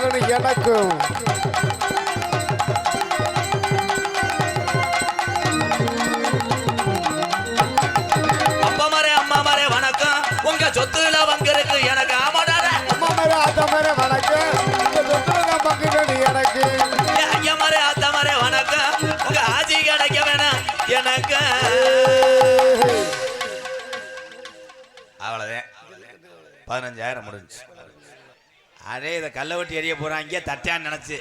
பங்குகள் எனக்கும். அம்மா மாரே வணக்கம். உங்க சொத்துல பங்கிருக்கு எனக்கு. ஆமாடாட அம்மா மாரே ஆத்தா மாரே வணக்கம். உங்க சொத்துல பங்குகள் எனக்கு. ஐயா மாரே ஆத்தா மாரே வணக்கம். உங்க ஆட்சி கிடைக்க வேணாம் எனக்கு. அவ்வளவுதான். 15,000 முடிஞ்சு. அதே இதை கல்லை வெட்டி எறிய போறாங்க தட்டான்னு நினைச்சு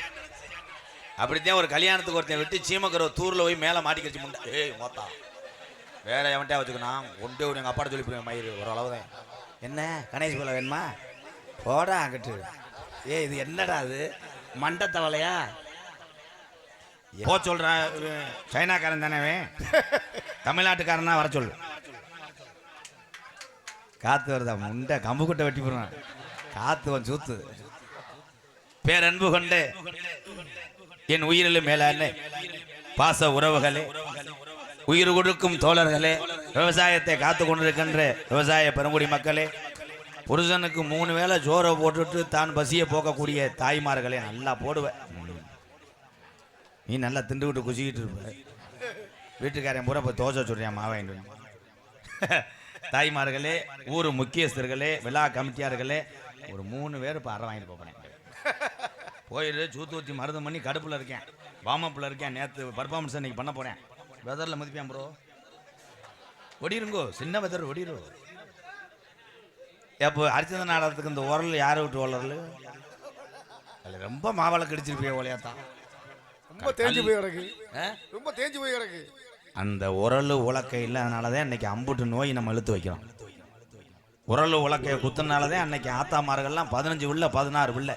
அப்படித்தான் ஒரு கல்யாணத்துக்கு ஒருத்தன் விட்டு சீமக்கரை தூரில் போய் மேலே மாட்டிக்கிச்சு முண்டா. ஏய் மொத்தா வேற எவன்ட்டா வச்சுக்கணும் ஒன்றே ஒரு எங்கள் அப்பாட்ட சொல்லி போய் மயிறு ஒரு அளவு தான். என்ன கணேஷ் போல வேணுமா போடா அங்கிட்டு. இது என்னடா அது மண்டத்தவளையா போ சொல்கிறான். சைனாக்காரன் தானே தமிழ்நாட்டுக்காரன் தான் வர சொல்லு. காற்று வருதா முண்டை கம்பு குட்டை வெட்டி போடுறான். காத்து வந்து சூத்து. பேரன்பு கொண்டு என் உயிரிலும் மேலான பாச உறவுகளே, உயிர் கொடுக்கும் தோழர்களே, விவசாயத்தை காத்து கொண்டிருக்கின்ற விவசாய பெருங்குடி மக்களே, புருஷனுக்கு 3 வேளை ஜோரை போட்டுட்டு தான் பசியை போக்கக்கூடிய தாய்மார்களே, நல்லா போடுவேன். நீ நல்லா திண்டுக்கிட்டு குசிக்கிட்டு இருப்ப. வீட்டுக்காரன் பூரா போய் தோசை சொல்றியா மாவாயின். தாய்மார்களே, ஊர் முக்கியஸ்தர்களே, விழா கமிட்டியார்களே, ஒரு 3 பேர் இப்போ அரை வாங்கிட்டு போகிறேன். போயிடு சூத்து ஊற்றி மருதம் பண்ணி கடுப்பில் இருக்கேன், வாமப்பில் இருக்கேன். நேற்று பர்ஃபார்மன்ஸ் அன்றைக்கி பண்ண போகிறேன். வெதரில் மதிப்பேன் ப்ரோ. ஒடிருங்கோ சின்ன வெதர் ஒடிரு. எப்போ அரிச்சந்த நாடகத்துக்கு இந்த உரல் யாரை விட்டு வளரல அதில் ரொம்ப மாவளை கடிச்சிருப்பிய ஓலையாத்தான். ரொம்ப தேஞ்சு போய் கிடக்கு. ரொம்ப தேஞ்சு போய் கிடக்கு. அந்த உரல் உலக்கை இல்லாதனால தான் இன்னைக்கு அம்புட்டு நோய் நம்ம இழுத்து வைக்கிறோம். உரல் உலக்கையை குத்துனால தான் அன்னைக்கு ஆத்தாமார்கள்லாம் 15 பிள்ளை 16 பிள்ளை.